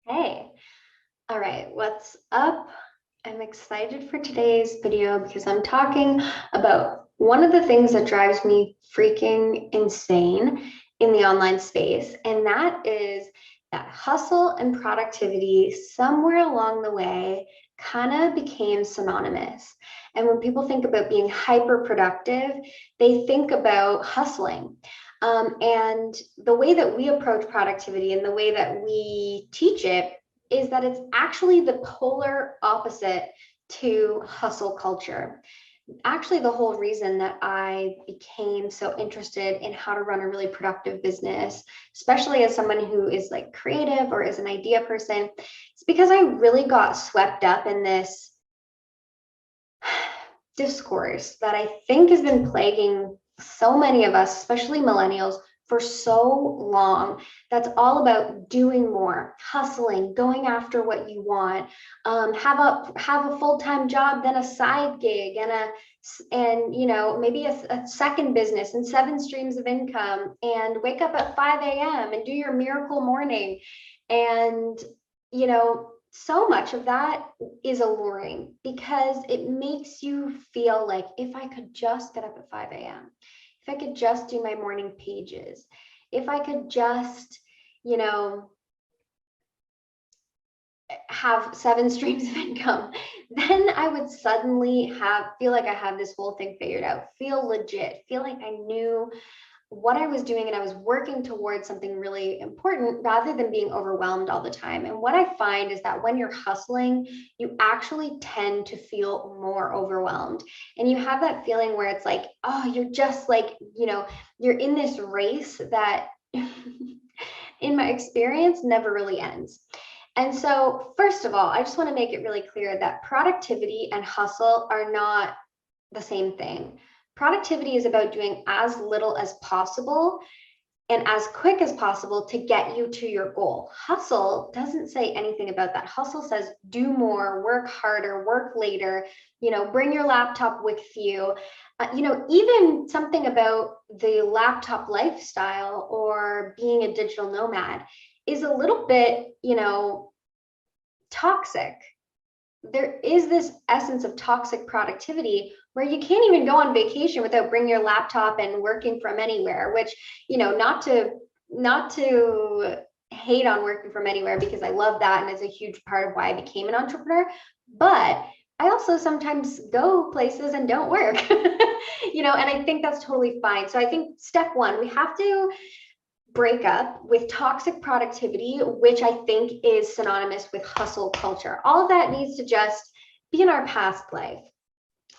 Hey, all right, what's up? I'm excited for today's video because I'm talking about one of the things that drives me freaking insane in the online space, and that is that hustle and productivity somewhere along the way kind of became synonymous. And when people think about being hyper productive, they think about hustling. And the way that we approach productivity and the way that we teach it is that it's actually the polar opposite to hustle culture. Actually, the whole reason that I became so interested in how to run a really productive business, especially as someone who is like creative or is an idea person, is because I really got swept up in this discourse that I think has been plaguing so many of us, especially millennials, for so long. That's all about doing more, hustling, going after what you want. Have a full-time job, then a side gig, and maybe a second business and 7 streams of income, and wake up at 5 a.m. and do your miracle morning. And so much of that is alluring because it makes you feel like if I could just get up at 5 a.m., if I could just do my morning pages, if I could just, you know, have 7 streams of income, then I would suddenly feel like I have this whole thing figured out, feel legit, feel like I knew what I was doing and I was working towards something really important rather than being overwhelmed all the time. And what I find is that when you're hustling, you actually tend to feel more overwhelmed. And you have that feeling where it's like, oh, you're just like, you're in this race that, in my experience, never really ends. And so, first of all, I just want to make it really clear that productivity and hustle are not the same thing. Productivity is about doing as little as possible and as quick as possible to get you to your goal. Hustle doesn't say anything about that. Hustle says do more, work harder, work later, bring your laptop with you. Even something about the laptop lifestyle or being a digital nomad is a little bit, toxic. There is this essence of toxic productivity where you can't even go on vacation without bringing your laptop and working from anywhere, which, not to hate on working from anywhere, because I love that and it's a huge part of why I became an entrepreneur. But I also sometimes go places and don't work, and I think that's totally fine. So I think step one, we have to break up with toxic productivity, which I think is synonymous with hustle culture. All of that needs to just be in our past life.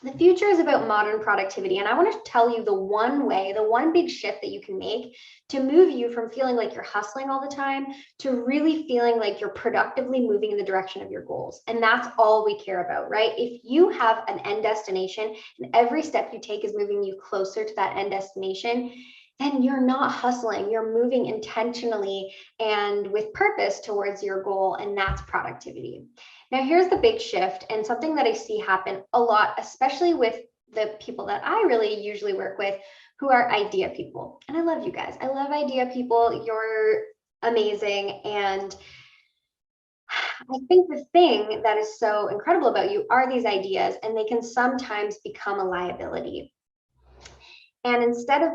The future is about modern productivity. And I want to tell you the one big shift that you can make to move you from feeling like you're hustling all the time to really feeling like you're productively moving in the direction of your goals. And that's all we care about, right? If you have an end destination and every step you take is moving you closer to that end destination, then you're not hustling. You're moving intentionally and with purpose towards your goal, and that's productivity. Now, here's the big shift, and something that I see happen a lot, especially with the people that I really usually work with, who are idea people. And I love you guys. I love idea people. You're amazing. And I think the thing that is so incredible about you are these ideas, and they can sometimes become a liability. And instead of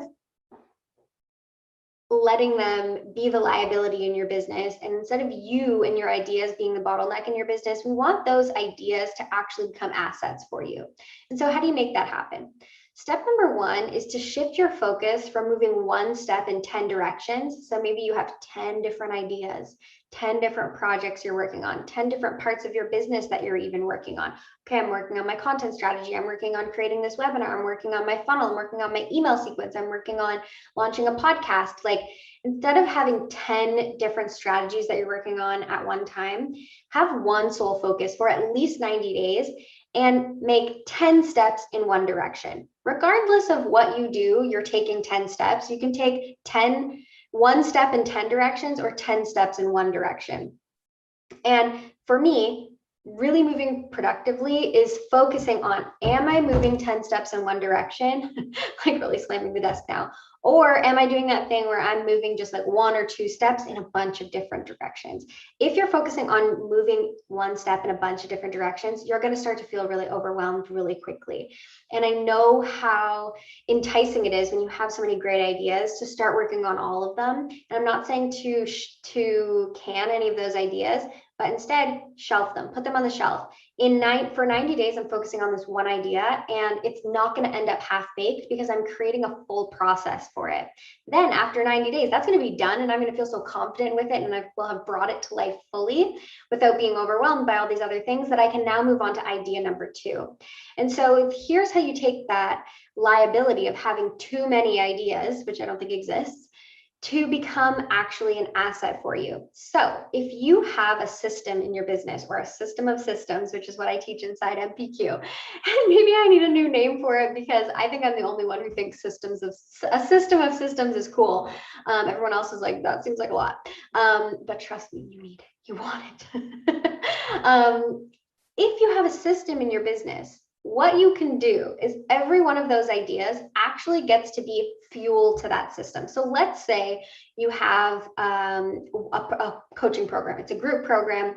letting them be the liability in your business, and instead of you and your ideas being the bottleneck in your business, we want those ideas to actually become assets for you. And so how do you make that happen? Step number one is to shift your focus from moving one step in 10 directions. So maybe you have 10 different ideas, 10 different projects you're working on, 10 different parts of your business that you're even working on. Okay, I'm working on my content strategy. I'm working on creating this webinar. I'm working on my funnel. I'm working on my email sequence. I'm working on launching a podcast. Like, instead of having 10 different strategies that you're working on at one time, have one sole focus for at least 90 days and make 10 steps in one direction. Regardless of what you do, you're taking 10 steps. You can take one step in 10 directions or 10 steps in one direction. And for me, really moving productively is focusing on, am I moving 10 steps in one direction? Like really slamming the desk now. Or am I doing that thing where I'm moving just like 1 or 2 steps in a bunch of different directions? If you're focusing on moving 1 step in a bunch of different directions, you're going to start to feel really overwhelmed really quickly. And I know how enticing it is when you have so many great ideas to start working on all of them. And I'm not saying to can any of those ideas, but instead shelf them, put them on the shelf. For 90 days, I'm focusing on this one idea, and it's not going to end up half-baked because I'm creating a full process for it. Then after 90 days, that's going to be done, and I'm going to feel so confident with it, and I will have brought it to life fully without being overwhelmed by all these other things, that I can now move on to idea number 2. And so here's how you take that liability of having too many ideas, which I don't think exists, to become actually an asset for you. So if you have a system in your business, or a system of systems, which is what I teach inside MPQ, and maybe I need a new name for it because I think I'm the only one who thinks a system of systems is cool. Everyone else is like, that seems like a lot. But trust me, you need it, you want it. If you have a system in your business, what you can do is every one of those ideas actually gets to be fuel to that system. So let's say you have a coaching program, it's a group program,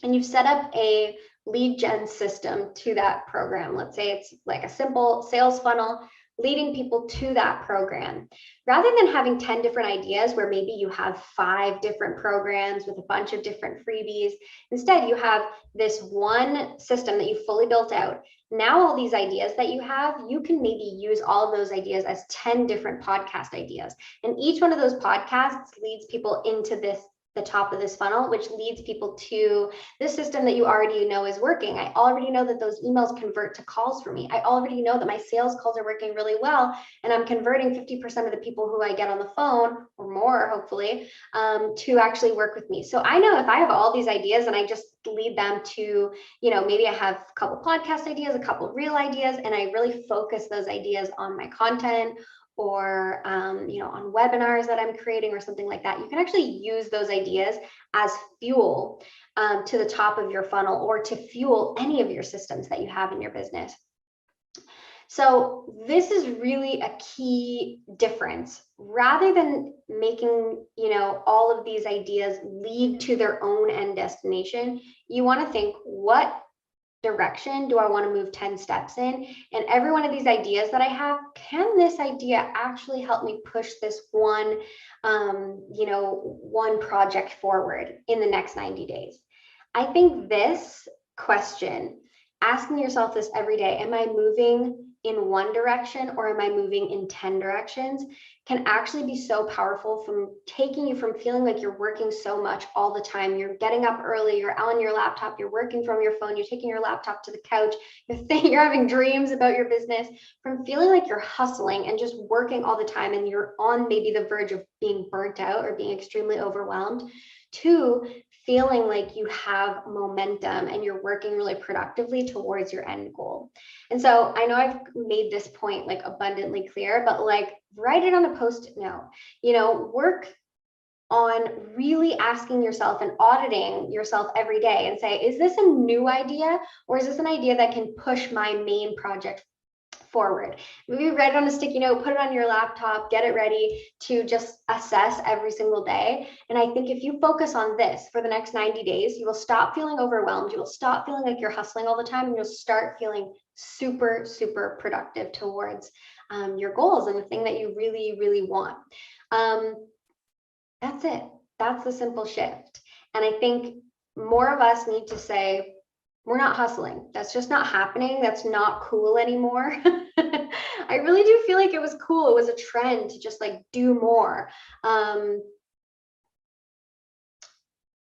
and you've set up a lead gen system to that program. Let's say it's like a simple sales funnel leading people to that program. Rather than having 10 different ideas where maybe you have 5 different programs with a bunch of different freebies, instead you have this one system that you fully built out. Now all these ideas that you have, you can maybe use all of those ideas as 10 different podcast ideas. And each one of those podcasts leads people into the top of this funnel, which leads people to this system that you already know is working. I already know that those emails convert to calls for me. I already know that my sales calls are working really well, and I'm converting 50% of the people who I get on the phone, or more, hopefully, to actually work with me. So I know if I have all these ideas and I just lead them to, maybe I have a couple podcast ideas, a couple real ideas, and I really focus those ideas on my content, or on webinars that I'm creating or something like that, you can actually use those ideas as fuel to the top of your funnel, or to fuel any of your systems that you have in your business. So this is really a key difference. Rather than making, all of these ideas lead to their own end destination, you want to think, what direction do I want to move 10 steps in? And every one of these ideas that I have, can this idea actually help me push this one project forward in the next 90 days? I think this question, asking yourself this every day, am I moving in one direction or am I moving in 10 directions, can actually be so powerful, from taking you from feeling like you're working so much all the time. You're getting up early, you're on your laptop, you're working from your phone, you're taking your laptop to the couch, you're having dreams about your business, from feeling like you're hustling and just working all the time and you're on maybe the verge of being burnt out or being extremely overwhelmed, to feeling like you have momentum and you're working really productively towards your end goal. And so I know I've made this point like abundantly clear, but like, write it on a post-it note, work on really asking yourself and auditing yourself every day and say, is this a new idea, or is this an idea that can push my main project forward? Maybe write it on a sticky note, put it on your laptop, get it ready to just assess every single day. And I think if you focus on this for the next 90 days, you will stop feeling overwhelmed. You will stop feeling like you're hustling all the time, and you'll start feeling super, super productive towards your goals and the thing that you really, really want. That's it. That's the simple shift. And I think more of us need to say, we're not hustling. That's just not happening. That's not cool anymore. I really do feel like it was cool. It was a trend to just like do more,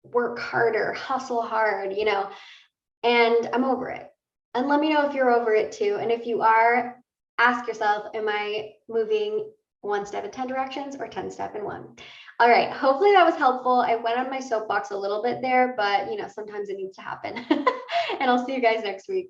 work harder, hustle hard, and I'm over it. And let me know if you're over it too. And if you are, ask yourself, am I moving 1 step in 10 directions or 10 step in 1? All right, hopefully that was helpful. I went on my soapbox a little bit there, but sometimes it needs to happen. And I'll see you guys next week.